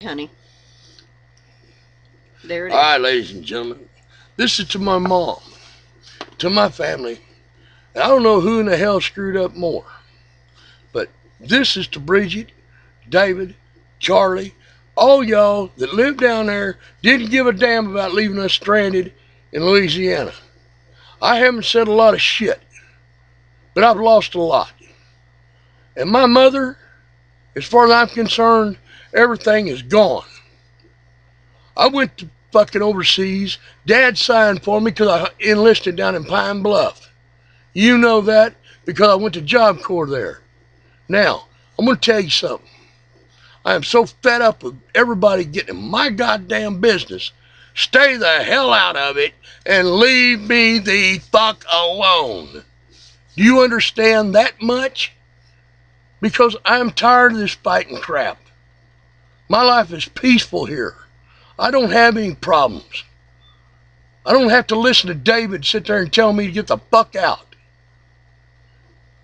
Honey. There it All is. right, ladies and gentlemen, this is to my mom, to my family. And I don't know who in the hell screwed up more, but this is to Bridget, David, Charlie, all y'all that live down there, didn't give a damn about leaving us stranded in Louisiana. I haven't said a lot of shit, but I've lost a lot. And my mother, as far as I'm concerned, everything is gone. I went to fucking overseas. Dad signed for me because I enlisted down in Pine Bluff. You know that because I went to Job Corps there. Now, I'm going to tell you something. I am so fed up with everybody getting in my goddamn business. Stay the hell out of it and leave me the fuck alone. Do you understand that much? Because I'm tired of this fighting crap. My life is peaceful here. I don't have any problems. I don't have to listen to David sit there and tell me to get the fuck out.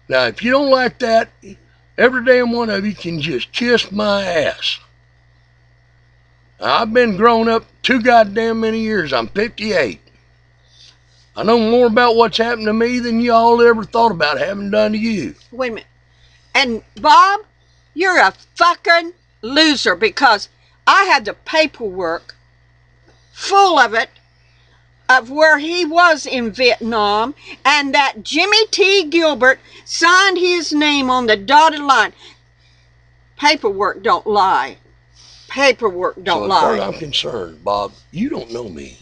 Now, if you don't like that, every damn one of you can just kiss my ass. Now, I've been grown up too goddamn many years. I'm 58. I know more about what's happened to me than y'all ever thought about having done to you. Wait a minute. And Bob, you're a fucking loser because I had the paperwork full of it of where he was in Vietnam and that Jimmy T. Gilbert signed his name on the dotted line. Paperwork don't lie. Paperwork don't lie. So as far as I'm concerned, Bob, you don't know me.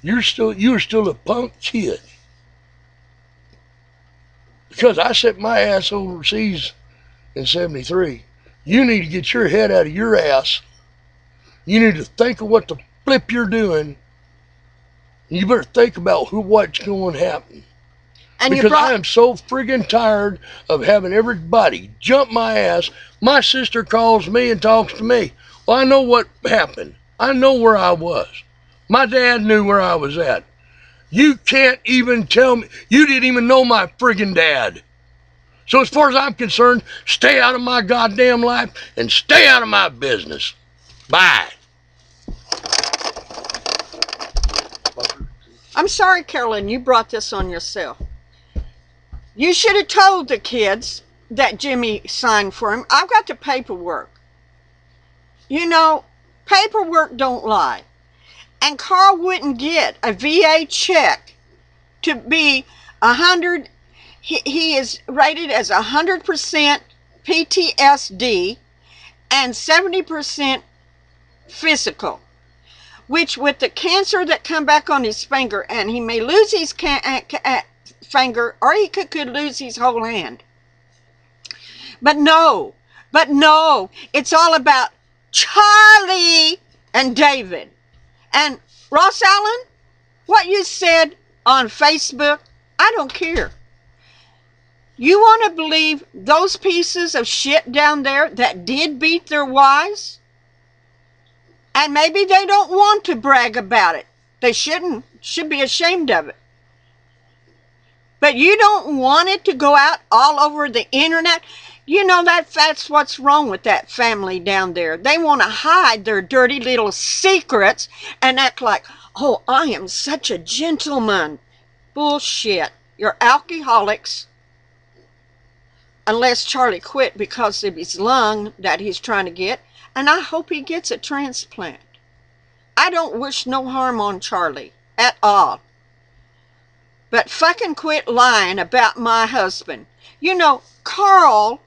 You're still a punk kid. Because I set my ass overseas in 73. You need to get your head out of your ass. You need to think of what the flip you're doing. You better think about what's going to happen. And because I am so friggin' tired of having everybody jump my ass. My sister calls me and talks to me. Well, I know what happened. I know where I was. My dad knew where I was at. You can't even tell me. You didn't even know my friggin' dad. So as far as I'm concerned, stay out of my goddamn life and stay out of my business. Bye. I'm sorry, Carolyn, you brought this on yourself. You should have told the kids that Jimmy signed for him. I've got the paperwork. You know, paperwork don't lie. And Karl wouldn't get a VA check to be 100. He is rated as 100% PTSD and 70% physical. Which with the cancer that come back on his finger, and he may lose his finger, or he could lose his whole hand. But no, it's all about Charlie and David. And Ross Allen, what you said on Facebook, I don't care. You want to believe those pieces of shit down there that did beat their wives? And maybe they don't want to brag about it. They shouldn't. Should be ashamed of it. But you don't want it to go out all over the internet. You know that's what's wrong with that family down there. They want to hide their dirty little secrets and act like, oh, I am such a gentleman. Bullshit. You're alcoholics. Unless Charlie quit because of his lung that he's trying to get. And I hope he gets a transplant. I don't wish no harm on Charlie at all. But fucking quit lying about my husband. You know, Karl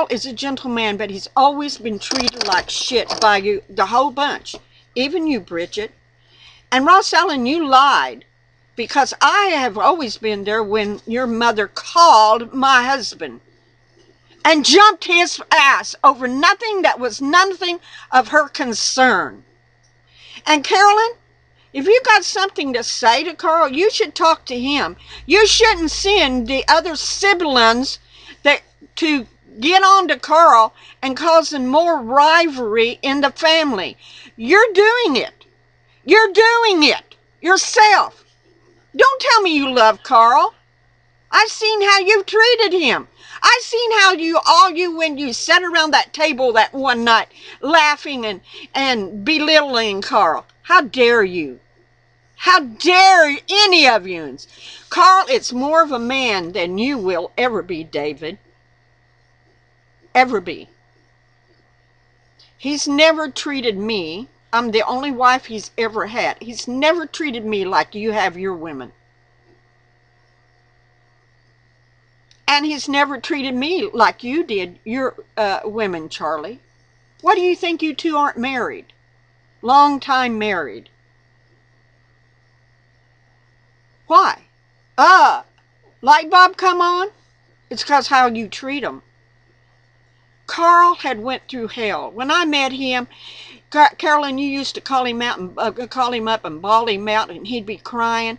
is a gentleman, but he's always been treated like shit by you, the whole bunch. Even you, Bridget. And Ross Allen, you lied. Because I have always been there when your mother called my husband. And jumped his ass over nothing that was nothing of her concern. And Carolyn, if you got something to say to Karl, you should talk to him. You shouldn't send the other siblings to get on to Karl and causing more rivalry in the family. You're doing it. You're doing it yourself. Don't tell me you love Karl. I've seen how you've treated him. I've seen how you when you sat around that table that one night laughing and belittling Karl. How dare you? How dare any of you? Karl, it's more of a man than you will ever be, David. Ever be. He's never treated me. I'm the only wife he's ever had. He's never treated me like you have your women. And he's never treated me like you did your women, Charlie. Why do you think you two aren't married? Long time married. Why? Light bulb come on? It's because how you treat them. Karl had went through hell. When I met him, Carolyn, you used to call him out and call him up and bawl him out, and he'd be crying,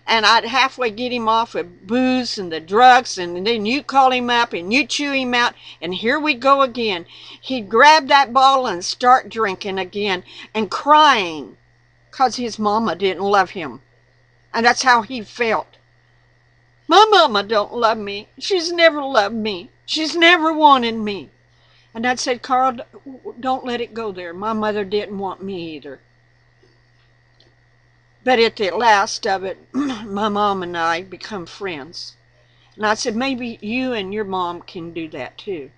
and I'd halfway get him off of booze and the drugs, and then you call him up and you chew him out, and here we go again. He'd grab that bottle and start drinking again and crying because his mama didn't love him, and that's how he felt. My mama don't love me. She's never loved me. She's never wanted me. And I'd said, Karl, don't let it go there. My mother didn't want me either. But at the last of it, my mom and I become friends. And I said, maybe you and your mom can do that too.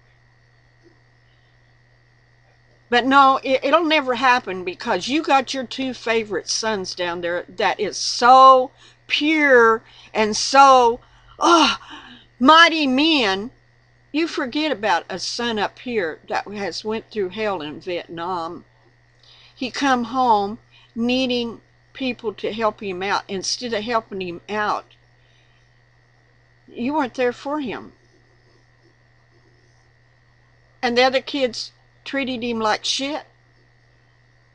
But no, it'll never happen because you got your two favorite sons down there that is so pure and so, mighty men. You forget about a son up here that has went through hell in Vietnam. He come home needing people to help him out. Instead of helping him out, you weren't there for him. And the other kids treated him like shit.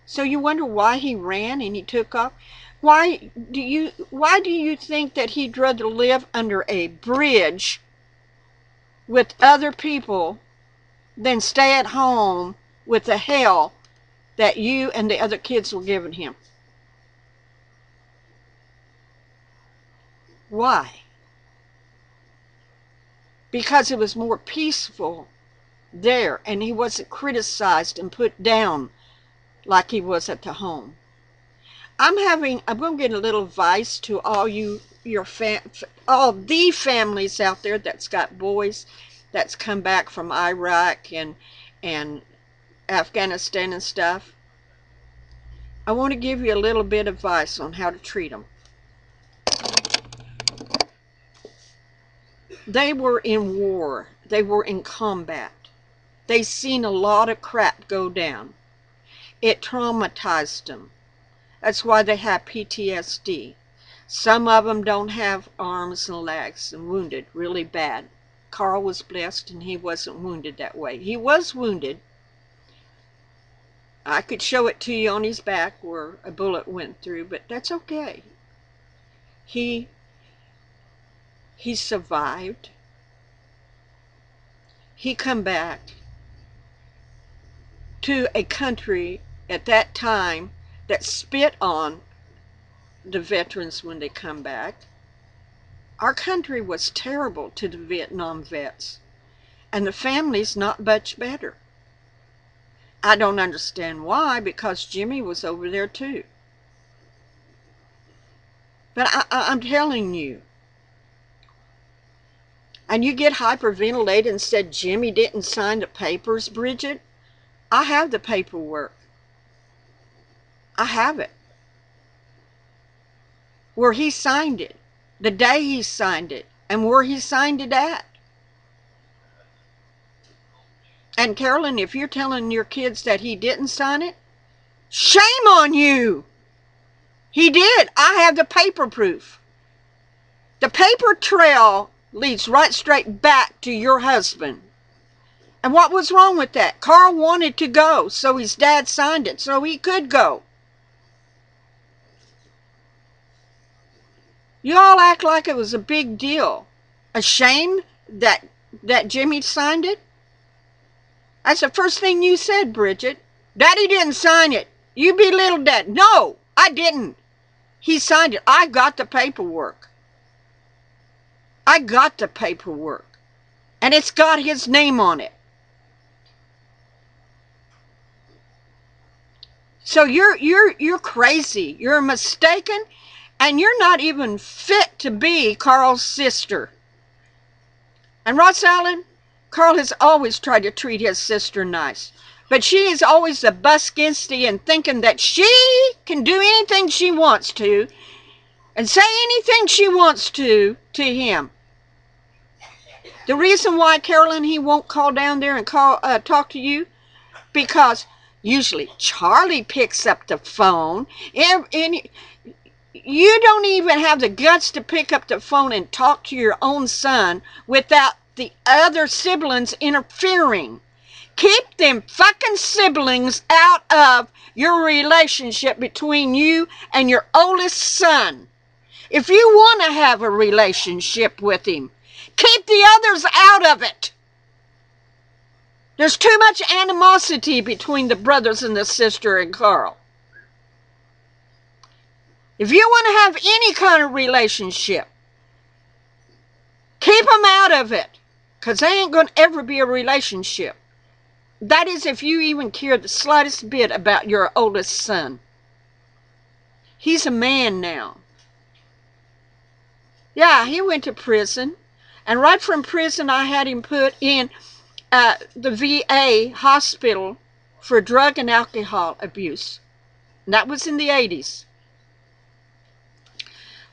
So you wonder why he ran and he took off? Why do you think that he'd rather live under a bridge with other people than stay at home with the hell that you and the other kids were giving him? Why? Because it was more peaceful there, and he wasn't criticized and put down like he was at the home. I'm going to get a little advice to all all the families out there that's got boys that's come back from Iraq and Afghanistan and stuff. I want to give you a little bit of advice on how to treat them. They were in war. They were in combat. They seen a lot of crap go down. It traumatized them. That's why they have PTSD. Some of them don't have arms and legs and wounded really bad. Karl was blessed and he wasn't wounded that way. He was wounded. I could show it to you on his back where a bullet went through, but that's okay. He survived. He come back to a country at that time that spit on the veterans when they come back. Our country was terrible to the Vietnam vets, and the families not much better. I don't understand why, because Jimmy was over there too. But I'm telling you, and you get hyperventilated and said Jimmy didn't sign the papers, Bridget. I have the paperwork. I have it. Where he signed it, the day he signed it, and where he signed it at. And Carolyn, if you're telling your kids that he didn't sign it, shame on you. He did. I have the paper proof. The paper trail leads right straight back to your husband. And what was wrong with that? Karl wanted to go, so his dad signed it so he could go. You all act like it was a big deal. A shame that Jimmy signed it? That's the first thing you said, Bridget. Daddy didn't sign it. You belittled Dad. No, I didn't. He signed it. I got the paperwork. I got the paperwork, and it's got his name on it. So you're crazy. You're mistaken, and you're not even fit to be Karl's sister. And Ross Allen, Karl has always tried to treat his sister nice. But she is always a buskinsty and thinking that she can do anything she wants to and say anything she wants to him. The reason why Carolyn, he won't call down there and talk to you, because usually Charlie picks up the phone, and you don't even have the guts to pick up the phone and talk to your own son without the other siblings interfering. Keep them fucking siblings out of your relationship between you and your oldest son. If you want to have a relationship with him, keep the others out of it. There's too much animosity between the brothers and the sister and Karl. If you want to have any kind of relationship, keep them out of it, because they ain't going to ever be a relationship. That is if you even care the slightest bit about your oldest son. He's a man now. Yeah, he went to prison. And right from prison, I had him put in the VA hospital for drug and alcohol abuse. And that was in the 80s.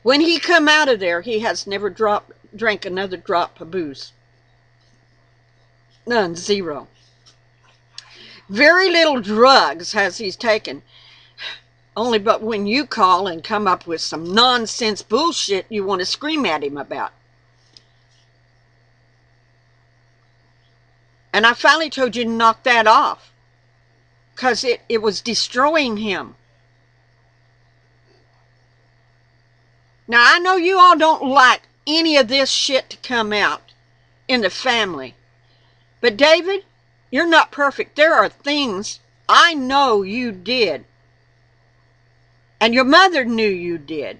When he come out of there, he has never drank another drop of booze. None, zero. Very little drugs has he taken. Only but when you call and come up with some nonsense bullshit you want to scream at him about. And I finally told you to knock that off, because it was destroying him. Now, I know you all don't like any of this shit to come out in the family. But David, you're not perfect. There are things I know you did. And your mother knew you did.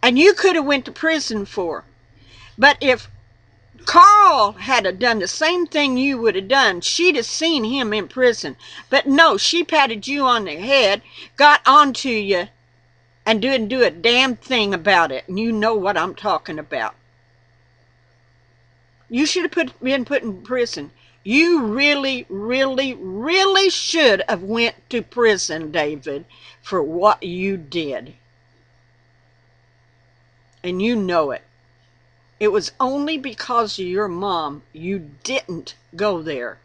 And you could have went to prison for. But if Karl had done the same thing you would have done, she'd have seen him in prison. But no, she patted you on the head, got onto you, and didn't do a damn thing about it. And you know what I'm talking about. You should have been put in prison. You really, really, really should have went to prison, David, for what you did. And you know it. It was only because of your mom you didn't go there.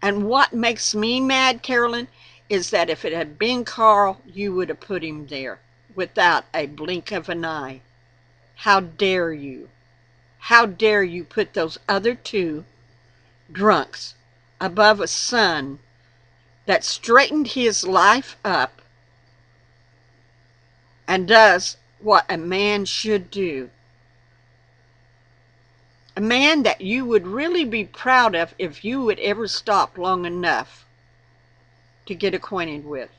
And what makes me mad, Carolyn, is that if it had been Karl, you would have put him there without a blink of an eye. How dare you? How dare you put those other two drunks above a son that straightened his life up and does what a man should do. A man that you would really be proud of if you would ever stop long enough to get acquainted with.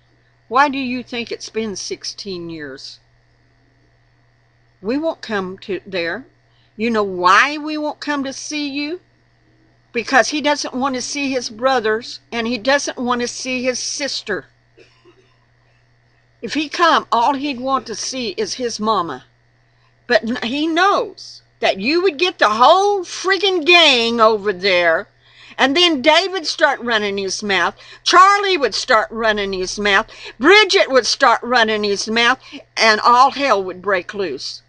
Why do you think it's been 16 years? We won't come to there. You know why we won't come to see you? Because he doesn't want to see his brothers, and he doesn't want to see his sister. If he come, all he'd want to see is his mama. But he knows that you would get the whole friggin' gang over there, and then David start running his mouth, Charlie would start running his mouth, Bridget would start running his mouth, and all hell would break loose.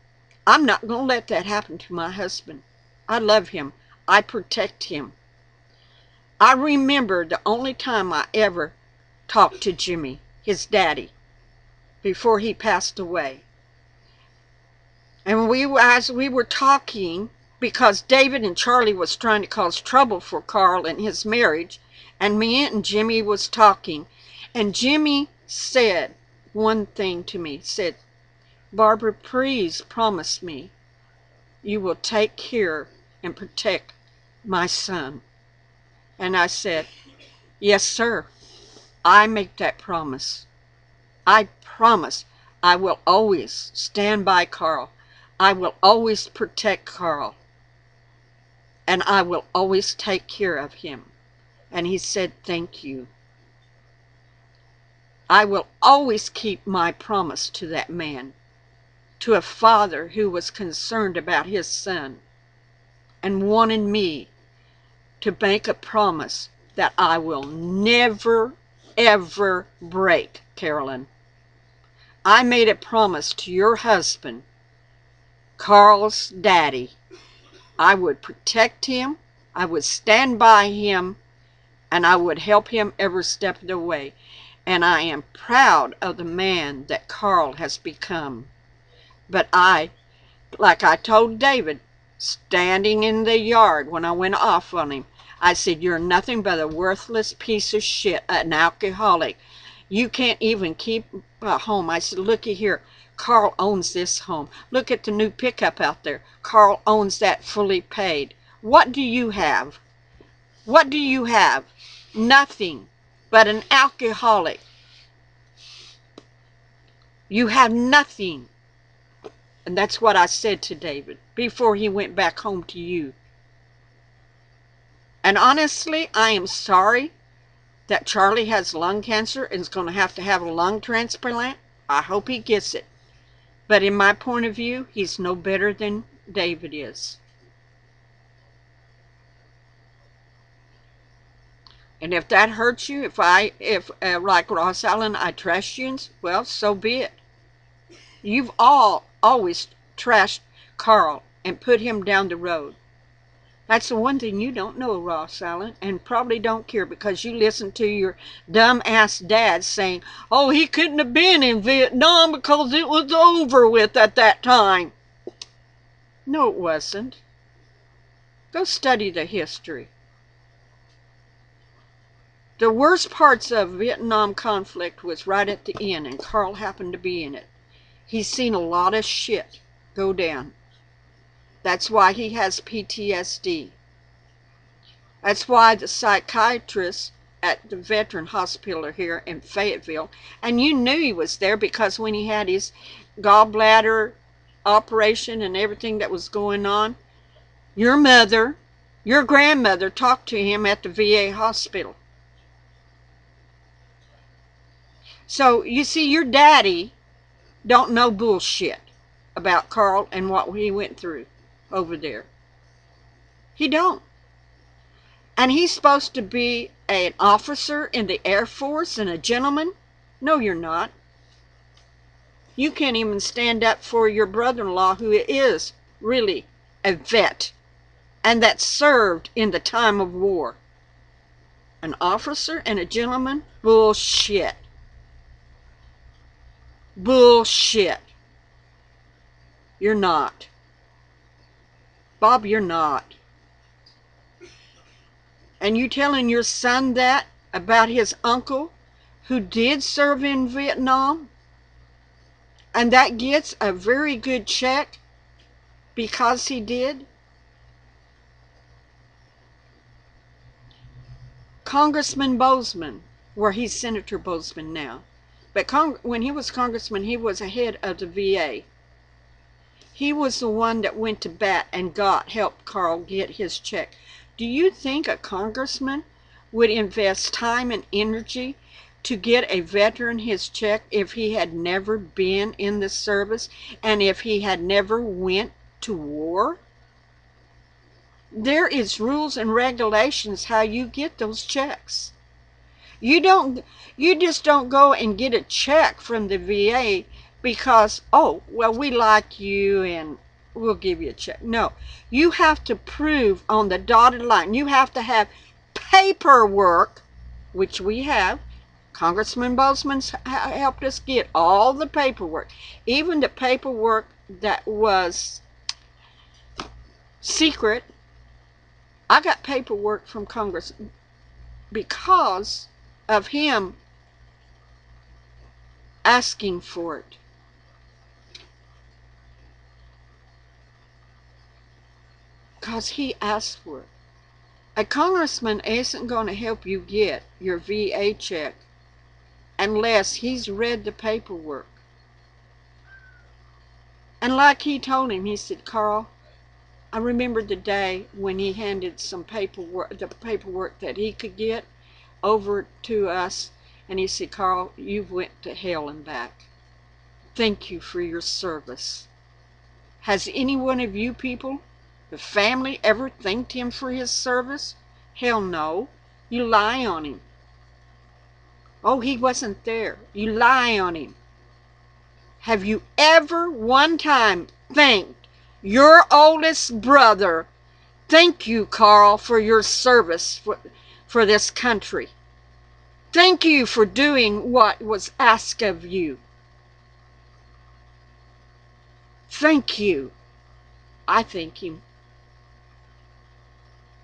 I'm not going to let that happen to my husband. I love him. I protect him. I remember the only time I ever talked to Jimmy, his daddy, before he passed away. And as we were talking, because David and Charlie was trying to cause trouble for Karl and his marriage, and me and Jimmy was talking, and Jimmy said one thing to me, said, Barbara, please promise me you will take care and protect my son. And I said, yes, sir. I make that promise. I promise I will always stand by Karl. I will always protect Karl, and I will always take care of him. And he said, thank you. I will always keep my promise to that man, to a father who was concerned about his son and wanted me to make a promise that I will never, ever break, Carolyn. I made a promise to your husband, Karl's daddy. I would protect him, I would stand by him, and I would help him every step of the way. And I am proud of the man that Karl has become. But I, like I told David, standing in the yard when I went off on him, I said, you're nothing but a worthless piece of shit, an alcoholic. You can't even keep a home. I said, looky here, Karl owns this home. Look at the new pickup out there. Karl owns that fully paid. What do you have? What do you have? Nothing but an alcoholic. You have nothing. And that's what I said to David before he went back home to you. And honestly, I am sorry that Charlie has lung cancer and is going to have a lung transplant. I hope he gets it. But in my point of view, he's no better than David is. And if that hurts you, if like Ross Allen, I trash you, well, so be it. You've always trashed Karl and put him down the road. That's the one thing you don't know, Ross Allen, and probably don't care because you listen to your dumb-ass dad saying, oh, he couldn't have been in Vietnam because it was over with at that time. No, it wasn't. Go study the history. The worst parts of Vietnam conflict was right at the end, and Karl happened to be in it. He's seen a lot of shit go down. That's why he has PTSD. That's why the psychiatrist at the veteran hospital here in Fayetteville, and you knew he was there because when he had his gallbladder operation and everything that was going on, your mother, your grandmother talked to him at the VA hospital. So, you see, your daddy don't know bullshit about Karl and what he went through over there. He don't. And he's supposed to be an officer in the Air Force and a gentleman? No, you're not. You can't even stand up for your brother-in-law who is really a vet and that served in the time of war. An officer and a gentleman? Bullshit. Bullshit. You're not. Bob, you're not. And you telling your son that about his uncle who did serve in Vietnam? And that gets a very good check because he did? Congressman Bozeman, where he's Senator Bozeman now. But when he was congressman, he was ahead of the VA. He was the one that went to bat and helped Karl get his check. Do you think a congressman would invest time and energy to get a veteran his check if he had never been in the service and if he had never went to war? There is rules and regulations how you get those checks. You just don't go and get a check from the VA because, oh, well, we like you and we'll give you a check. No, you have to prove on the dotted line. You have to have paperwork, which we have. Congressman Bozeman's helped us get all the paperwork, even the paperwork that was secret. I got paperwork from Congress because of him asking for it. Because he asked for it. A congressman isn't going to help you get your VA check unless he's read the paperwork. And like he told him, he said, Karl, I remember the day when he handed some paperwork, the paperwork that he could get, over to us, and he said, Karl, you've went to hell and back. Thank you for your service. Has any one of you people, the family, ever thanked him for his service? Hell no. You lie on him. Oh, he wasn't there. You lie on him. Have you ever one time thanked your oldest brother? Thank you, Karl, for your service for this country. Thank you for doing what was asked of you. Thank you. I thank him.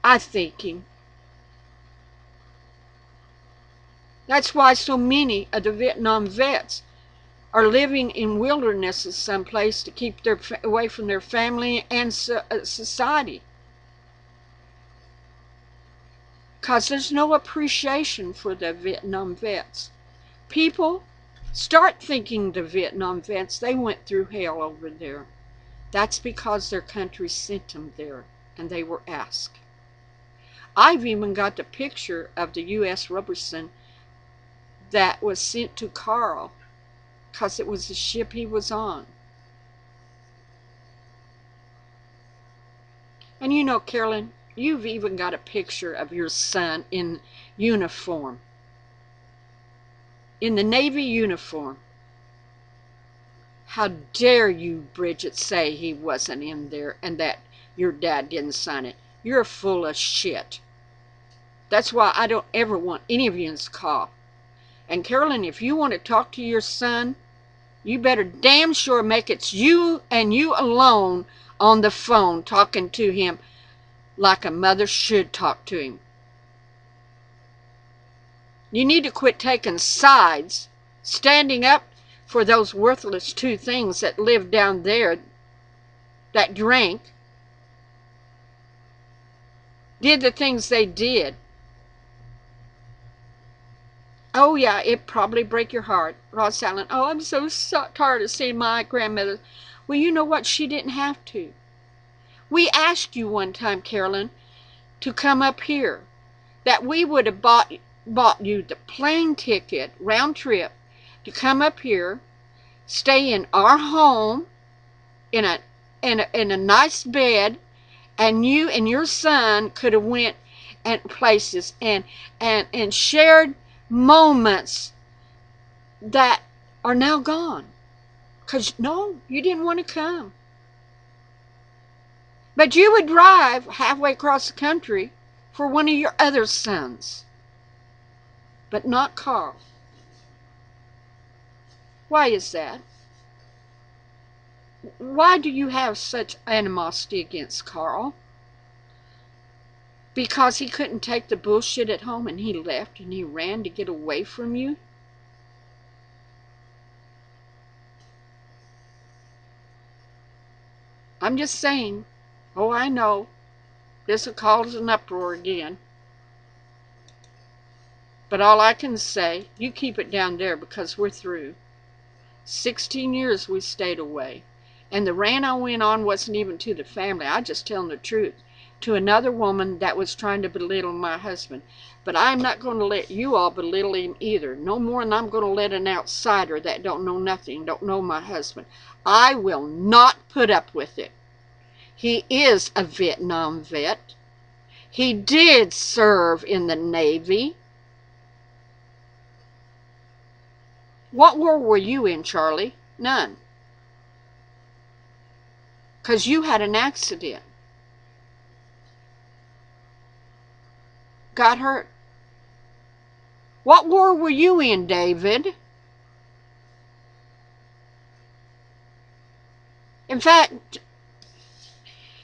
I thank him. That's why so many of the Vietnam vets are living in wildernesses someplace to keep away from their family and society. Because there's no appreciation for the Vietnam vets. People start thinking the Vietnam vets, they went through hell over there. That's because their country sent them there, and they were asked. I've even got the picture of the U.S. Robertson that was sent to Karl, because it was the ship he was on. And you know, Carolyn, you've even got a picture of your son in uniform. In the Navy uniform. How dare you, Bridget, say he wasn't in there and that your dad didn't sign it. You're full of shit. That's why I don't ever want any of you to call. And Carolyn, if you want to talk to your son, you better damn sure make it you and you alone on the phone talking to him like a mother should talk to him. You need to quit taking sides, standing up for those worthless two things that live down there, that drank, did the things they did. Oh yeah, it probably break your heart. Ross Allen, oh, I'm so tired of seeing my grandmother. Well, you know what? She didn't have to. We asked you one time, Carolyn, to come up here, that we would have bought you the plane ticket, round trip, to come up here, stay in our home, in a nice bed, and you and your son could have went and places and shared moments that are now gone. Because no, you didn't want to come. But you would drive halfway across the country for one of your other sons. But not Karl. Why is that? Why do you have such animosity against Karl? Because he couldn't take the bullshit at home and he left and he ran to get away from you? I'm just saying. Oh, I know. This will cause an uproar again. But all I can say, you keep it down there because we're through. 16 years we stayed away. And the rant I went on wasn't even to the family. I just telling the truth. To another woman that was trying to belittle my husband. But I'm not going to let you all belittle him either. No more than I'm going to let an outsider that don't know nothing, don't know my husband. I will not put up with it. He is a Vietnam vet. He did serve in the Navy. What war were you in, Charlie? None. 'Cause you had an accident. Got hurt. What war were you in, David? In fact,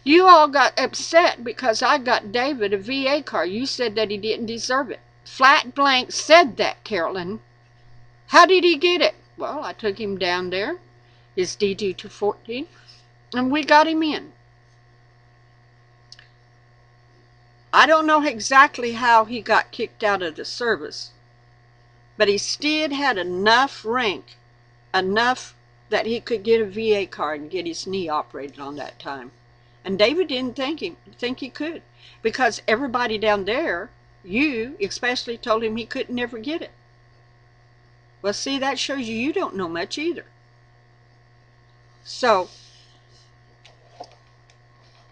you all got upset because I got David a VA car. You said that he didn't deserve it. Flat blank said that, Carolyn. How did he get it? Well, I took him down there, his DD-214, and we got him in. I don't know exactly how he got kicked out of the service, but he still had enough rank, enough that he could get a VA card and get his knee operated on that time. And David didn't think he could, because everybody down there, you especially, told him he could never get it. Well, see, that shows you don't know much either. So,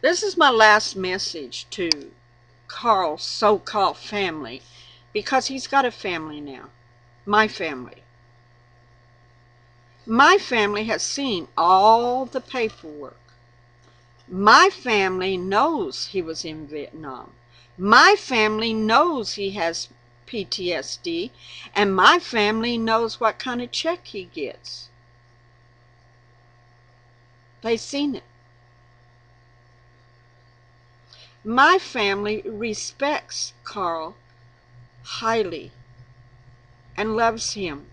this is my last message to Karl's so-called family, because he's got a family now. My family. My family has seen all the paperwork. My family knows he was in Vietnam. My family knows he has PTSD, and my family knows what kind of check he gets. They've seen it. My family respects Karl highly and loves him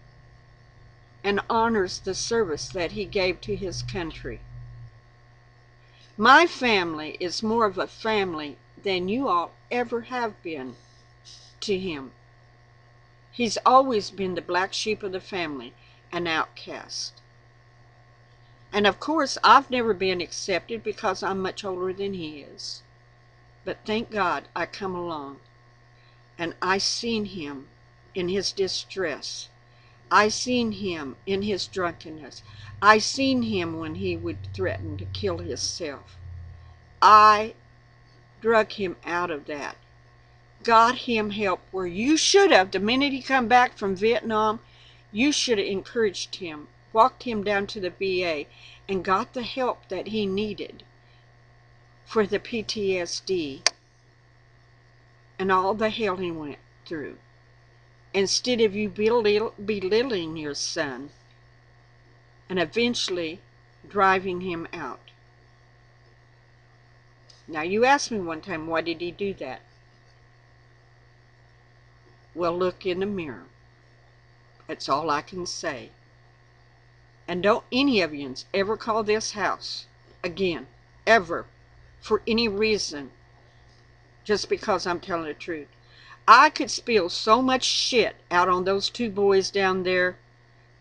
and honors the service that he gave to his country. My family is more of a family than you all ever have been to him. He's always been the black sheep of the family, an outcast. And of course, I've never been accepted because I'm much older than he is. But thank God I come along, and I seen him in his distress. I seen him in his drunkenness. I seen him when he would threaten to kill himself. I drug him out of that. Got him help where you should have. The minute he come back from Vietnam, you should have encouraged him, walked him down to the VA, and got the help that he needed for the PTSD and all the hell he went through, instead of you belittling your son and eventually driving him out. Now, you asked me one time, why did he do that? Well, look in the mirror. That's all I can say. And don't any of you ever call this house again, ever, for any reason, just because I'm telling the truth. I could spill so much shit out on those two boys down there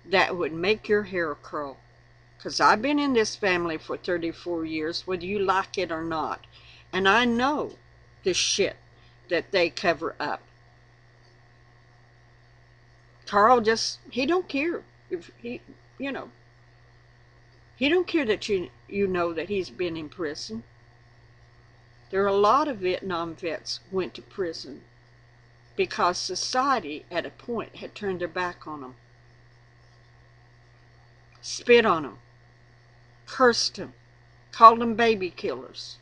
that would make your hair curl. Because I've been in this family for 34 years, whether you like it or not. And I know the shit that they cover up. Karl he don't care. If he don't care that you know that he's been in prison. There are a lot of Vietnam vets went to prison because society at a point had turned their back on them. Spit on them. Cursed them. Called them baby killers.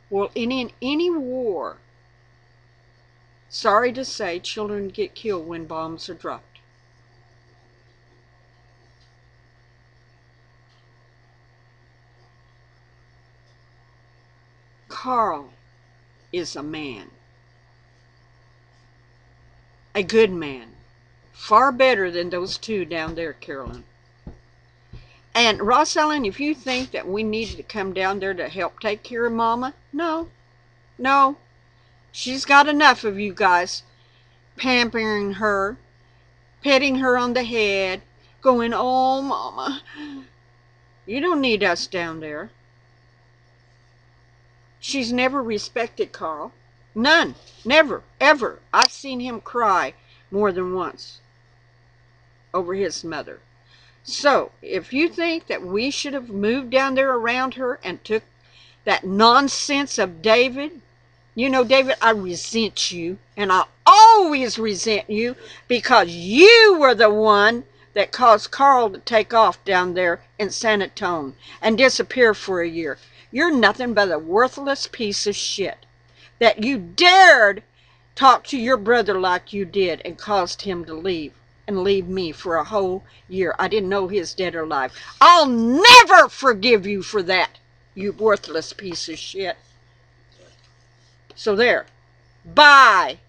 Well, in any war, sorry to say, children get killed when bombs are dropped. Karl is a man. A good man. Far better than those two down there, Carolyn. And Ross Ellen, if you think that we needed to come down there to help take care of Mama, no. She's got enough of you guys pampering her, petting her on the head, going, oh, Mama. You don't need us down there. She's never respected Karl. None. Never. Ever. I've seen him cry more than once over his mother. So, if you think that we should have moved down there around her and took that nonsense of David, you know, David, I resent you, and I'll always resent you, because you were the one that caused Karl to take off down there in San Antonio and disappear for a year. You're nothing but a worthless piece of shit that you dared talk to your brother like you did and caused him to leave. And leave me for a whole year. I didn't know he was dead or alive. I'll never forgive you for that, you worthless piece of shit. So there. Bye.